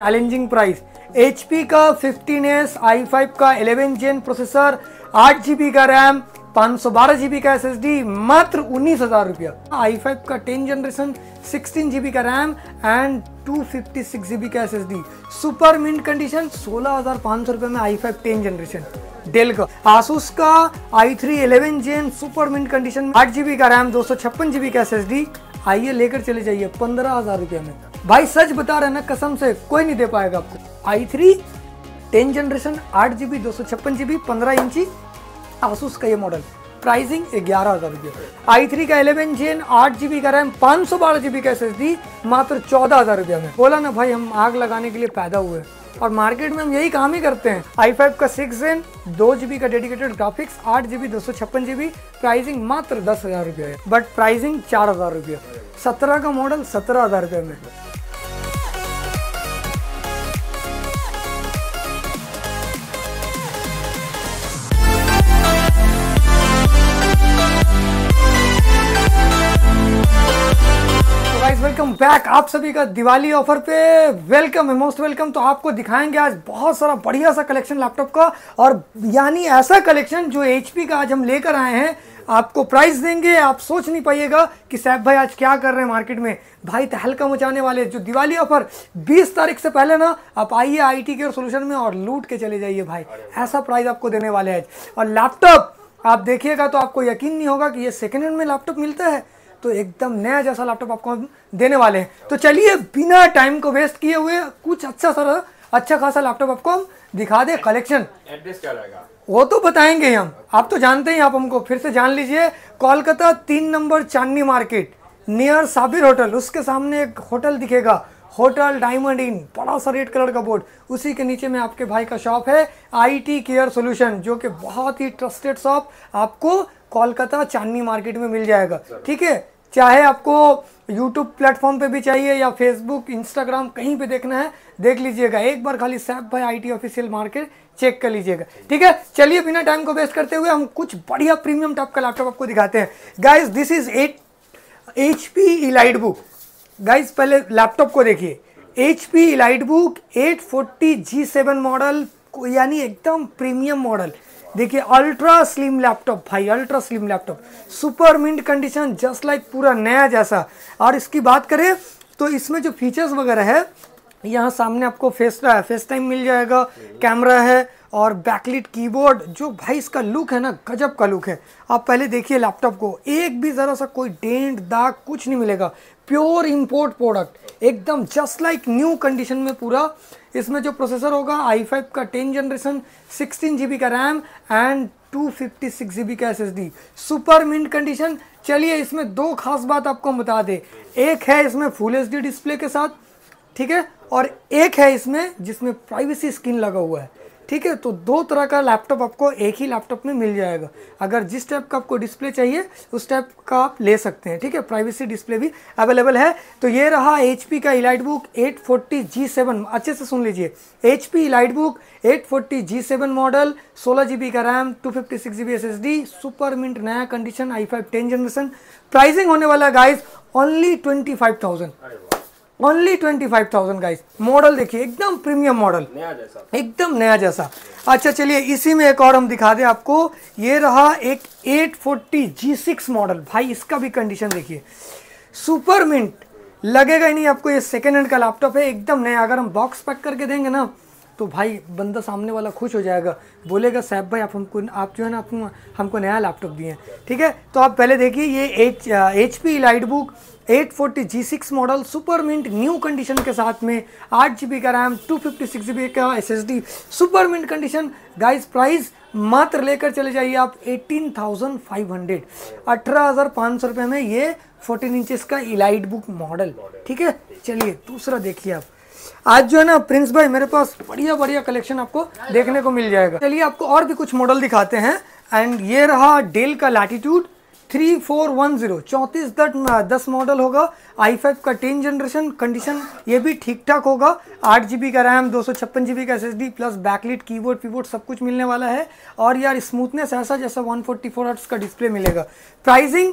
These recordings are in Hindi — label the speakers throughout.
Speaker 1: Challenging price. HP का 15S i5 का 11 जेन प्रोसेसर, 8 GB का रैम, 512 GB का SSD, मात्र 19,000 रुपया। i5 का 10 जनरेशन, 16 GB का रैम एंड 256 GB का SSD, सुपर मिंट कंडीशन, 16,500 रुपये में i5 10 जनरेशन। डेल का आसूस का i3 11 जेन सुपर मिंट कंडीशन, 8 GB का रैम, 256 GB का SSD। आइए लेकर चले जाइए 15,000 रुपये में। भाई सच बता रहे ना, कसम से कोई नहीं दे पाएगा आपको। i3 10 जनरेशन, 8 GB 256 GB 15 इंची आसूस का ये मॉडल, प्राइसिंग 11,000 रुपये। i3 का 11 जेन, 8 GB का रैम, 512 GB का SSD, मात्र 14,000 रुपये में। बोला ना भाई, हम आग लगाने के लिए पैदा हुए और मार्केट में हम यही काम ही करते हैं। i5 का 6 जेन, 2 GB का dedicated graphics, 8 GB 256 GB, pricing मात्र 10,000 रुपये है, बट प्राइसिंग 4,000 रुपये। 17 का मॉडल 17,000 रुपये में। वेलकम बैक, आप सभी का दिवाली ऑफर पे वेलकम है, मोस्ट वेलकम। तो आपको दिखाएंगे आज बहुत सारा बढ़िया सा कलेक्शन लैपटॉप का, और यानी ऐसा कलेक्शन जो HP का आज हम लेकर आए हैं। आपको प्राइस देंगे, आप सोच नहीं पाइएगा कि सैफ भाई आज क्या कर रहे हैं मार्केट में। भाई तहलका मचाने वाले जो दिवाली ऑफर 20 तारीख से पहले ना, आप आइए IT केयर सॉल्यूशन में और लूट के चले जाइए भाई। ऐसा प्राइस आपको देने वाले हैं। और लैपटॉप आप देखिएगा तो आपको यकीन नहीं होगा कि ये सेकेंड हैंड में लैपटॉप मिलता है। तो एकदम नया जैसा लैपटॉप आपको हम देने वाले हैं। तो चलिए बिना टाइम को वेस्ट किए हुए कुछ अच्छा खासा लैपटॉप आपको हम दिखा दे। कलेक्शन
Speaker 2: एड्रेस क्या रहेगा
Speaker 1: वो तो बताएंगे हम, आप तो जानते हैं। आप हमको फिर से जान लीजिए। कोलकाता 3 नंबर चांदनी मार्केट नियर साबिर होटल, उसके सामने एक होटल दिखेगा, होटल डायमंड इन, बड़ा सा रेड कलर का बोर्ड, उसी के नीचे में आपके भाई का शॉप है IT केयर सॉल्यूशन, जो कि बहुत ही ट्रस्टेड शॉप आपको कोलकाता चांदनी मार्केट में मिल जाएगा। ठीक है, चाहे आपको YouTube प्लेटफॉर्म पे भी चाहिए या Facebook, Instagram कहीं पे देखना है देख लीजिएगा। एक बार खाली सैफ भाई IT ऑफिशियल मार्केट चेक कर लीजिएगा। ठीक है, चलिए बिना टाइम को वेस्ट करते हुए हम कुछ बढ़िया प्रीमियम टाइप का लैपटॉप आपको दिखाते हैं। Guys this is HP EliteBook। Guys पहले लैपटॉप को देखिए, HP EliteBook 840 G7 मॉडल, यानी एकदम प्रीमियम मॉडल। देखिए अल्ट्रा स्लिम लैपटॉप भाई, ultra slim laptop, super mint condition, just like पूरा नया जैसा। और इसकी बात करें तो इसमें जो फीचर्स वगैरह है, यहाँ सामने आपको फेस टाइम मिल जाएगा, कैमरा है और बैकलिट कीबोर्ड। जो भाई इसका लुक है ना, गजब का लुक है। आप पहले देखिए लैपटॉप को, एक भी ज़रा सा कोई डेंट दाग कुछ नहीं मिलेगा। प्योर इंपोर्ट प्रोडक्ट, एकदम जस्ट लाइक न्यू कंडीशन में पूरा। इसमें जो प्रोसेसर होगा i5 का 10 जनरेशन, 16 GB का रैम एंड 256 GB का SSD, सुपर मिंट कंडीशन। चलिए इसमें दो खास बात आपको हम बता दें। एक है इसमें फुल HD डिस्प्ले के साथ, ठीक है, और एक है इसमें जिसमें प्राइवेसी स्क्रीन लगा हुआ है। ठीक है, तो दो तरह का लैपटॉप आपको एक ही लैपटॉप में मिल जाएगा। अगर जिस टाइप का आपको डिस्प्ले चाहिए उस टाइप का आप ले सकते हैं। ठीक है, प्राइवेसी डिस्प्ले भी अवेलेबल है। तो ये रहा HP का EliteBook 840 G7, अच्छे से सुन लीजिए। HP EliteBook 840 G7 model, 16 GB का RAM, 256 GB SSD, super mint नया कंडीशन, i5 10 जनरेशन। प्राइसिंग होने वाला guys only 25,000, only 25,000 guys. Model देखिए एकदम प्रीमियम मॉडल, एकदम नया जैसा। अच्छा चलिए इसी में एक और हम दिखा दें आपको। ये रहा एक 840 G6 मॉडल, भाई इसका भी कंडीशन देखिए, सुपर मिंट, लगेगा ही नहीं आपको ये सेकेंड हैंड का लैपटॉप है, एकदम नया। अगर हम बॉक्स पैक करके देंगे ना तो भाई बंदा सामने वाला खुश हो जाएगा, बोलेगा सैफ भाई आप जो है ना हमको नया लैपटॉप दिए हैं। ठीक है, तो आप पहले देखिए ये HP EliteBook 840 G6 model, super mint new condition के साथ में, 8 GB का रैम, 256 GB का SSD, super mint condition. Guys price मात्र लेकर चले जाइए आप 18,500, 18,500 रुपये में ये 14 इंचेस का EliteBook मॉडल। ठीक है, चलिए दूसरा देखिए आप। आज जो है ना प्रिंस भाई मेरे पास बढ़िया कलेक्शन आपको देखने को मिल जाएगा। चलिए आपको और भी कुछ मॉडल दिखाते हैं। एंड ये रहा डेल का लैटिट्यूड 3410, 3410 मॉडल होगा, i5 का 10 जनरेशन, कंडीशन ये भी ठीक ठाक होगा। 8 GB का रैम, 256 GB का SSD प्लस बैकलिट कीबोर्ड सब कुछ मिलने वाला है। और यार स्मूथनेस ऐसा जैसा 144 हर्ट्ज का डिस्प्ले मिलेगा। प्राइसिंग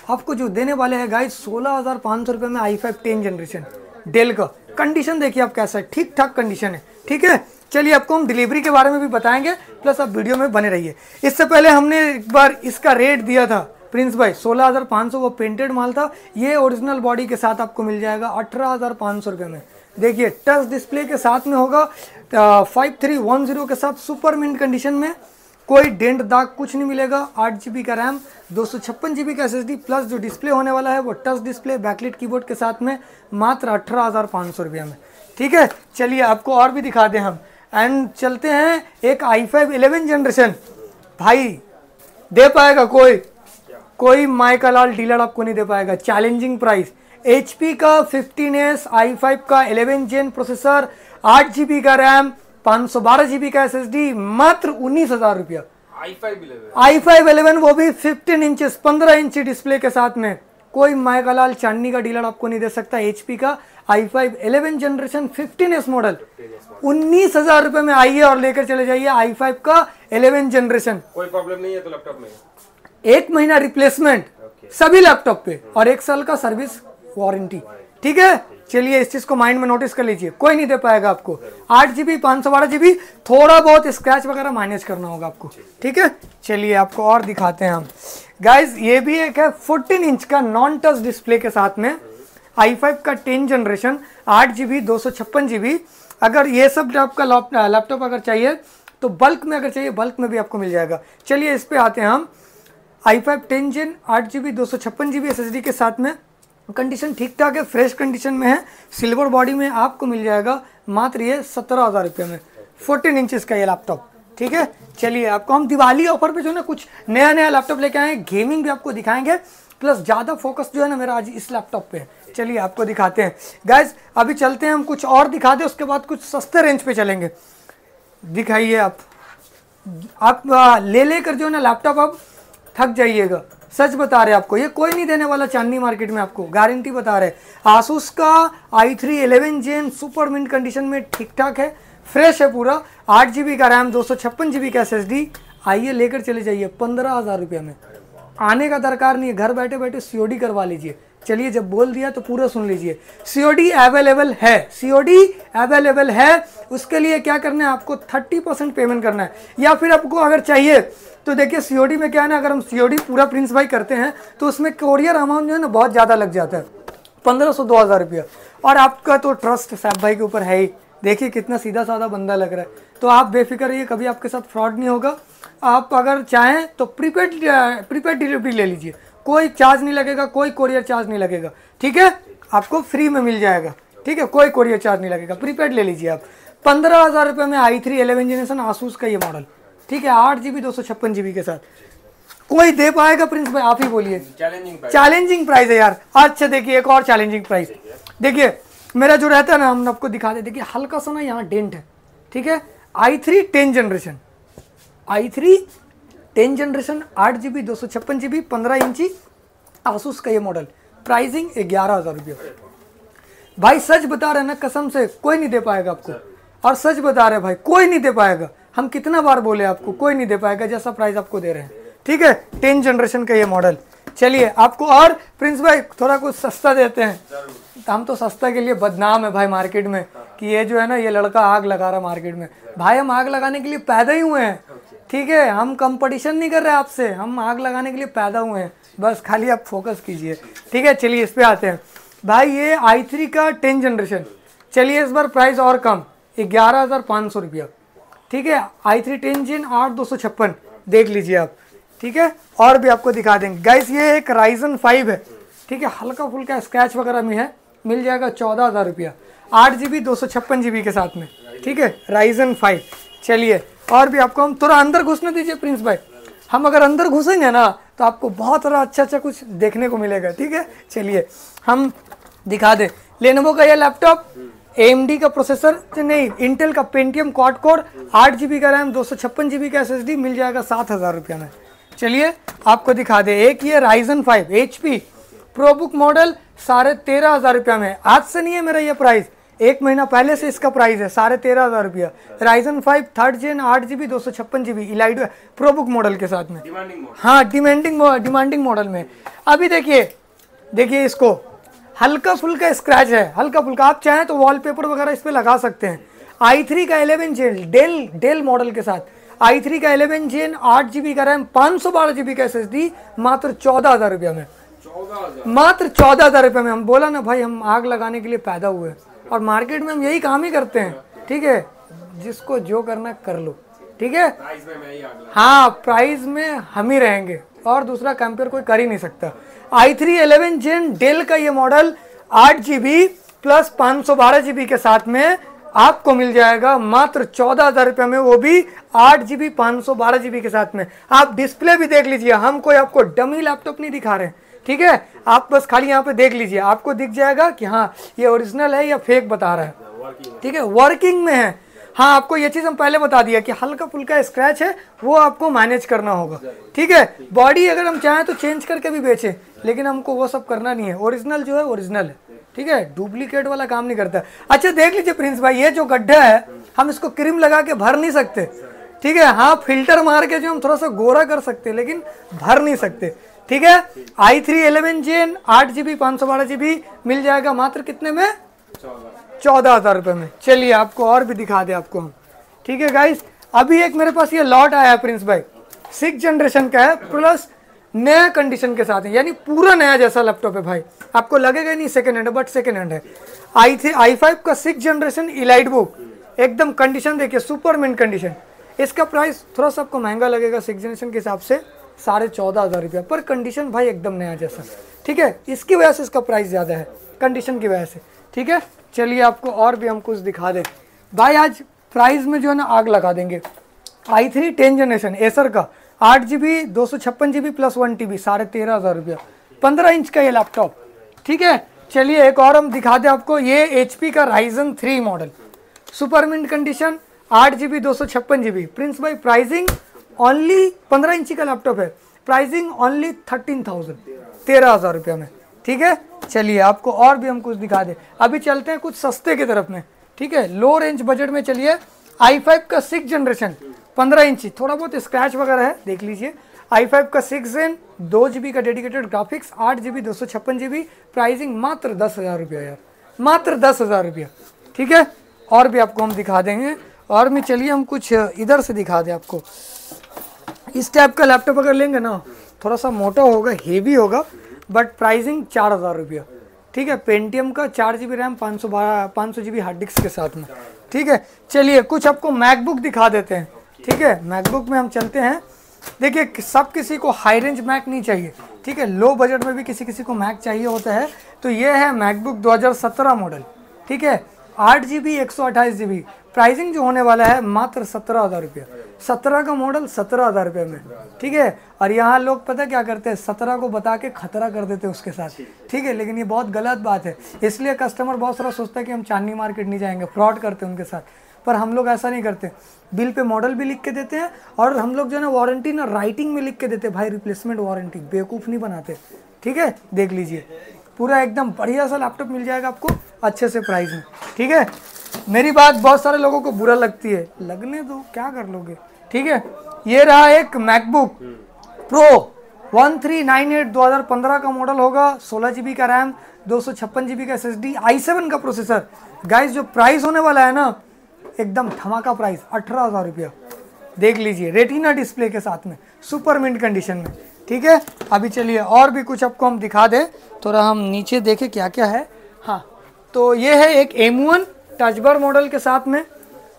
Speaker 1: आपको जो देने वाले हैं गाइस 16,500 रुपये में i5 10 जनरेशन डेल का। कंडीशन देखिए आप कैसा है, ठीक ठाक कंडीशन है, ठीक है। चलिए आपको हम डिलीवरी के बारे में भी बताएंगे, प्लस आप वीडियो में बने रहिए। इससे पहले हमने एक बार इसका रेट दिया था प्रिंस भाई 16,500, वो पेंटेड माल था। ये ओरिजिनल बॉडी के साथ आपको मिल जाएगा 18,500 रुपये में। देखिए टच डिस्प्ले के साथ में होगा, 5310 के साथ सुपर मिंट कंडीशन में, कोई डेंट दाग कुछ नहीं मिलेगा। 8 GB का रैम, 256 GB का SSD, प्लस जो डिस्प्ले होने वाला है वो टच डिस्प्ले बैकलाइट कीबोर्ड के साथ में, मात्र 18,500 रुपये में, ठीक है। चलिए आपको और भी दिखा दें हम, एंड चलते हैं एक i5 11 जनरेशन। भाई दे पाएगा कोई माइका लाल डीलर आपको नहीं दे पाएगा। चैलेंजिंग प्राइस, HP का 15S i5 का 11 जेन प्रोसेसर, 8 GB का रैम, 512 GB का SSD, मात्र 19,000 रुपया। i5 11 वो भी 15 इंचेस 15 इंची डिस्प्ले के साथ में। कोई माइका लाल चांदनी का डीलर आपको नहीं दे सकता। HP का i5 11 जनरेशन 15S मॉडल 19,000 रुपए में आइए और लेकर चले जाइए i5 का 11 जनरेशन।
Speaker 2: कोई प्रॉब्लम नहीं है तो लैपटॉप में
Speaker 1: 1 महीना रिप्लेसमेंट सभी लैपटॉप पे और 1 साल का सर्विस वारंटी, ठीक है। चलिए इस चीज को माइंड में नोटिस कर लीजिए, कोई नहीं दे पाएगा आपको। 8 GB 512 GB, थोड़ा बहुत स्क्रैच वगैरह मैनेज करना होगा आपको, ठीक है। चलिए आपको और दिखाते हैं हम गाइज, ये भी एक है 14 इंच का नॉन टच डिस्प्ले के साथ में, i5 का 10 जनरेशन, 8 GB 256 GB। अगर ये सब आपका लैपटॉप अगर चाहिए तो बल्क में, अगर चाहिए बल्क में भी आपको मिल जाएगा। चलिए इस पे आते हैं हम, i5 10 जेन 8 GB 256 GB SSD के साथ में, कंडीशन ठीक ठाक है, फ्रेश कंडीशन में है, सिल्वर बॉडी में आपको मिल जाएगा मात्र ये 17,000 रुपये में। 14 इंचेस का ये लैपटॉप, ठीक है। चलिए आपको हम दिवाली ऑफर पे जो है ना कुछ नया लैपटॉप लेके आए, गेमिंग भी आपको दिखाएंगे, प्लस ज़्यादा फोकस जो है ना मेरा आज इस लैपटॉप पे है। चलिए आपको दिखाते हैं गाइज, अभी चलते हैं हम कुछ और दिखा दें, उसके बाद कुछ सस्ते रेंज पे चलेंगे। दिखाइए आप लेकर जो है ना लैपटॉप आप थक जाइएगा, सच बता रहे आपको, ये कोई नहीं देने वाला चांदनी मार्केट में, आपको गारंटी बता रहे। आसूस का i3 11 जेन सुपर मिंट कंडीशन में ठीक ठाक है, फ्रेश है पूरा, 8 GB का रैम, 256 GB का SSD। आइए लेकर चले जाइए 15,000 रुपये में। आने का दरकार नहीं है, घर बैठे बैठे COD करवा लीजिए। चलिए जब बोल दिया तो पूरा सुन लीजिए, COD अवेलेबल है, COD अवेलेबल है। उसके लिए क्या करना है, आपको 30% पेमेंट करना है, या फिर आपको अगर चाहिए तो देखिए COD में क्या है ना, अगर हम COD पूरा प्रिंस भाई करते हैं तो उसमें कोरियर अमाउंट जो है ना बहुत ज़्यादा लग जाता है, 1,500-2,000 रुपया। और आपका तो ट्रस्ट सैफ भाई के ऊपर है ही, देखिए कितना सीधा साधा बंदा लग रहा है, तो आप बेफिक्र रहिए, कभी आपके साथ फ्रॉड नहीं होगा। आप अगर चाहें तो प्रीपेड डिलीवरी ले लीजिए, कोई चार्ज नहीं लगेगा, कोई कोरियर चार्ज नहीं लगेगा, ठीक है, आपको फ्री में मिल जाएगा, ठीक है, कोई कोरियर चार्ज नहीं लगेगा, प्रीपेड ले लीजिए आप। 15,000 रुपये में i3 11 जनरेशन आसूस का ये मॉडल, ठीक है, 8 GB 256 GB के साथ। कोई दे पाएगा प्रिंस भाई, आप ही बोलिए। चैलेंजिंग प्राइस है यार। अच्छा देखिए एक और चैलेंजिंग प्राइस, देखिए मेरा जो रहता है ना, हम आपको दिखा दे, देखिए हल्का सा ना यहाँ डेंट है, ठीक है। i3 10 generation, i3 10 generation 8 GB 256 GB 15 इंची आसूस का ये मॉडल, प्राइसिंग 11,000 रुपये। भाई सच बता रहे हैं ना, कसम से कोई नहीं दे पाएगा आपको, और सच बता रहे भाई कोई नहीं दे पाएगा। हम कितना बार बोले आपको, कोई नहीं दे पाएगा जैसा प्राइस आपको दे रहे हैं, ठीक है। 10 जनरेशन का ये मॉडल। चलिए आपको और प्रिंस भाई थोड़ा कुछ सस्ता देते हैं, हम तो सस्ता के लिए बदनाम है भाई मार्केट में, कि ये जो है ना ये लड़का आग लगा रहा मार्केट में। भाई हम आग लगाने के लिए पैदा ही हुए हैं, ठीक है, हम कंपटीशन नहीं कर रहे आपसे, हम आग लगाने के लिए पैदा हुए हैं, बस खाली आप फोकस कीजिए, ठीक है। चलिए इस पे आते हैं भाई, ये i3 का 10 जनरेशन, चलिए इस बार प्राइस और कम, 11,500 रुपया, ठीक है। i3 10 जेन 8/256 देख लीजिए आप, ठीक है। और भी आपको दिखा देंगे गाइस, ये एक Ryzen 5 है, ठीक है, हल्का फुल्का स्क्रैच वगैरह में है, मिल जाएगा 14,000 रुपया, 8 GB 256 GB के साथ में, ठीक है, Ryzen 5। चलिए और भी आपको हम थोड़ा अंदर घुसने दीजिए प्रिंस भाई, हम अगर अंदर घुसेंगे ना तो आपको बहुत सारा अच्छा कुछ देखने को मिलेगा, ठीक है। चलिए हम दिखा दें, लेनोवो का ये लैपटॉप, AMD का प्रोसेसर नहीं, इंटेल का पेंटियम क्वाड कोर, 8 GB का रैम, 256 GB का SSD, मिल जाएगा 7,000 रुपये में। चलिए आपको दिखा दे, एक ये Ryzen 5 HP प्रोबुक मॉडल 13,500 रुपये में। आज से नहीं है मेरा ये प्राइस, 1 महीना पहले से इसका प्राइस है 13,500 रुपया। Ryzen 5 3rd जेन 8 GB 256 GB Allied ProBook model के साथ में, हाँ डिमांडिंग मॉडल में। अभी देखिए इसको हल्का फुल्का स्क्रैच है, हल्का फुल्का, आप चाहें तो वॉलपेपर वगैरह इस पे लगा सकते हैं। i3 का 11 जेन डेल मॉडल के साथ, i3 का 11 जेन 8 GB का रैम 512 GB का SSD मात्र 14,000 रुपये में, मात्र 14,000 रुपये में। हम बोला ना भाई, हम आग लगाने के लिए पैदा हुए और मार्केट में हम यही काम ही करते हैं, ठीक है। जिसको जो करना कर लो, ठीक है। हाँ, प्राइस में हम ही रहेंगे और दूसरा कंपेयर कोई कर ही नहीं सकता। i3 11 जेन डेल का ये मॉडल 8 GB प्लस 512 GB के साथ में आपको मिल जाएगा मात्र 14,000 रुपये में, वो भी 8 GB 512 GB के साथ में। आप डिस्प्ले भी देख लीजिए, हम कोई आपको डमी लैपटॉप नहीं दिखा रहे हैं, ठीक है। आप बस खाली यहाँ पे देख लीजिए, आपको दिख जाएगा कि हाँ ये ओरिजिनल है या फेक बता रहा है, ठीक है, वर्किंग में है। हाँ, आपको ये चीज़ हम पहले बता दिया कि हल्का फुल्का स्क्रैच है, वो आपको मैनेज करना होगा, ठीक है। बॉडी अगर हम चाहें तो चेंज करके भी बेचें, लेकिन हमको वो सब करना नहीं है। ओरिजिनल जो है ओरिजिनल है, ठीक है, डुप्लीकेट वाला काम नहीं करता। अच्छा देख लीजिए प्रिंस भाई, ये जो गड्ढा है हम इसको क्रीम लगा के भर नहीं सकते, ठीक है। हाँ, फिल्टर मार के जो हम थोड़ा सा गोरा कर सकते हैं, लेकिन भर नहीं सकते, ठीक है। i3 11 जेन 8 GB 512 GB मिल जाएगा मात्र कितने में? 14,000 रुपये में। चलिए आपको और भी दिखा दे आपको हम, ठीक है गाइस। अभी एक मेरे पास ये लॉट आया है प्रिंस भाई, 6 जनरेशन का है, प्लस नया कंडीशन के साथ है, यानी पूरा नया जैसा लैपटॉप है भाई। आपको लगेगा नहीं सेकेंड हैंड है, बट सेकेंड हैंड है। i5 का 6 जनरेशन इलाइट बुक, एकदम कंडीशन देखिए, सुपर मिंट कंडीशन। इसका प्राइस थोड़ा सा आपको महंगा लगेगा 6 जनरेशन के हिसाब से, 14,500 रुपया, पर कंडीशन भाई एकदम नया जैसा, ठीक है। इसकी वजह से इसका प्राइस ज़्यादा है, कंडीशन की वजह से, ठीक है। चलिए आपको और भी हम कुछ दिखा दें भाई, आज प्राइस में जो है ना आग लगा देंगे। i3 10 जनरेशन एसर का 8 GB 256 GB प्लस 1 TB 13,500 रुपया, 15 इंच का ये लैपटॉप, ठीक है। चलिए एक और हम दिखा दें आपको, ये HP का Ryzen 3 model, super mint condition, 8 GB 256 GB। Prince भाई प्राइसिंग ओनली 15 इंची का लैपटॉप है, प्राइसिंग ओनली 13,000 रुपया में, ठीक है। चलिए आपको और भी हम कुछ दिखा दें। अभी चलते हैं कुछ सस्ते की तरफ में, ठीक है, लो रेंज बजट में। चलिए i5 का 6 जनरेशन 15 इंची, थोड़ा बहुत स्क्रैच वगैरह है, देख लीजिए। i5 का 6 जेन 2 GB का dedicated graphics, 8 GB 256 GB, pricing मात्र 10,000 रुपया यार, मात्र 10,000 रुपया, ठीक है। और भी आपको हम दिखा देंगे। और में चलिए हम कुछ इधर से दिखा दें आपको। इस टाइप का लैपटॉप अगर लेंगे ना, थोड़ा सा मोटा होगा, हेवी होगा, बट प्राइसिंग 4,000 रुपया, ठीक है। पेंटियम का 4 GB RAM 500 GB hard disk के साथ में, ठीक है। चलिए कुछ आपको मैकबुक दिखा देते हैं, ठीक है। मैकबुक में हम चलते हैं। देखिए सब किसी को हाई रेंज मैक नहीं चाहिए, ठीक है, लो बजट में भी किसी को मैक चाहिए होता है। तो ये है मैकबुक 2017 मॉडल, ठीक है, 8 GB 128 GB, प्राइसिंग जो होने वाला है मात्र 17,000 रुपया। 17 का मॉडल 17,000 रुपये में, ठीक है। और यहाँ लोग पता क्या करते हैं, 17 को बता के खतरा कर देते हैं उसके साथ, ठीक है, लेकिन ये बहुत गलत बात है। इसलिए कस्टमर बहुत सारा सोचता है कि हम चांदनी मार्केट नहीं जाएंगे, फ्रॉड करते हैं उनके साथ, पर हम लोग ऐसा नहीं करते। बिल पे मॉडल भी लिख के देते हैं, और हम लोग जो है ना वारंटी ना राइटिंग में लिख के देते हैं भाई, रिप्लेसमेंट वारंटी, बेवकूफ़ नहीं बनाते, ठीक है। देख लीजिए पूरा एकदम बढ़िया सा लैपटॉप मिल जाएगा आपको अच्छे से प्राइस में, ठीक है। मेरी बात बहुत सारे लोगों को बुरा लगती है, लगने दो, क्या कर लोगे, ठीक है। ये रहा एक मैकबुक प्रो 1398 2015 का मॉडल होगा, 16 GB का रैम, 256 GB का SSD, i7 का प्रोसेसर। गाइस जो प्राइस होने वाला है ना, एकदम धमाका प्राइस, 18,000 रुपया, देख लीजिए, रेटिना डिस्प्ले के साथ में, सुपर मिंट कंडीशन में, ठीक है। अभी चलिए और भी कुछ आपको हम दिखा दें, थोड़ा हम नीचे देखें क्या क्या है। हाँ, तो ये है एक M1 टच बार मॉडल के साथ में,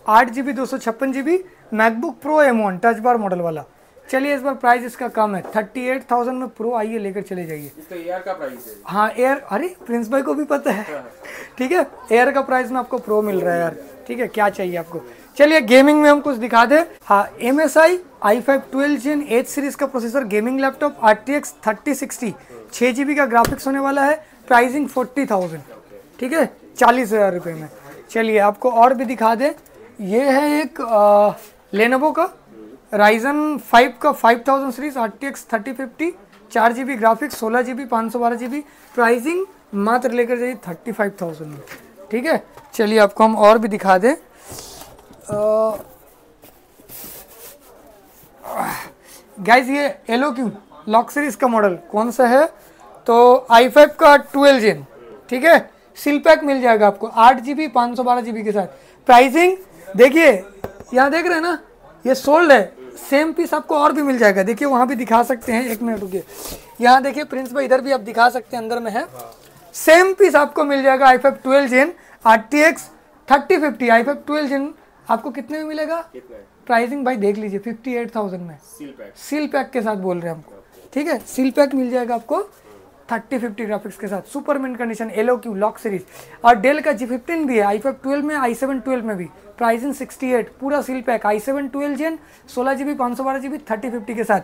Speaker 1: 8 GB 256 GB, MacBook pro M1 touch bar model वाला। चलिए इस बार प्राइस इसका कम है, 38,000 में प्रो, आइए लेकर चले जाइए।
Speaker 2: इसका एयर का प्राइस है।
Speaker 1: हाँ एयर, अरे प्रिंस भाई को भी पता है, ठीक है। एयर का प्राइस में आपको प्रो मिल रहा है यार, ठीक है, क्या चाहिए आपको। चलिए गेमिंग में हम कुछ दिखा दें। हाँ, MSI i5 12 Gen 8 सीरीज का processor, gaming laptop, RTX 3060, 6 GB का ग्राफिक्स होने वाला है, प्राइसिंग 40,000, ठीक है, 40,000 रुपये में। चलिए आपको और भी दिखा दें। ये है एक लेनोवो का Ryzen 5 का 5000 series, RTX 3050, 4 GB graphics, 16 GB 512 GB, pricing मात्र लेकर जाइए 35,000 में, ठीक है। चलिए आपको हम और भी दिखा दें। गाइस ये LOQ लॉक सीरीज का मॉडल कौन सा है, तो i5 का 12 Gen ठीक है। सील पैक मिल जाएगा आपको 8GB 512GB के साथ। प्राइसिंग देखिए, यहाँ देख रहे हैं ना, ये सोल्ड है। सेम पीस आपको और भी मिल जाएगा, देखिए वहाँ भी दिखा सकते हैं, 1 मिनट रुकिए। यहाँ देखिए प्रिंस भाई, इधर भी आप दिखा सकते हैं, अंदर में है। सेम पीस आपको मिल जाएगा i5 12 Gen RTX 3050 i5 12 Gen आपको कितने में मिलेगा? प्राइसिंग भाई देख लीजिए 58,000 में, सील पैक के साथ बोल रहे हैं हमको, ठीक है। सील पैक मिल जाएगा आपको 3050 ग्राफिक्स के साथ, super mint condition, LOQ LOQ series. और डेल का G15 भी है i5 12 में, i7 12 में भी। प्राइसिंग 68, पूरा seal pack, i7 12 Gen 16GB 512GB 3050 के साथ।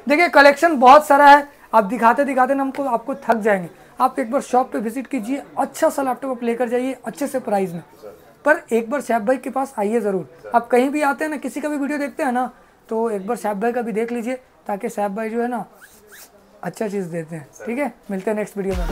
Speaker 1: देखिए कलेक्शन बहुत सारा है, आप दिखाते दिखाते ना हमको आपको थक जाएंगे। आप एक बार शॉप पे विजिट कीजिए, अच्छा सा लैपटॉप आप लेकर जाइए अच्छे से प्राइस में। पर एक बार सैफ भाई के पास आइए ज़रूर। आप कहीं भी आते हैं ना, किसी का भी वीडियो देखते हैं ना, तो एक बार सैफ भाई का भी देख लीजिए, ताकि सैफ भाई जो है ना अच्छा चीज़ देते हैं, ठीक है। मिलते हैं नेक्स्ट वीडियो में।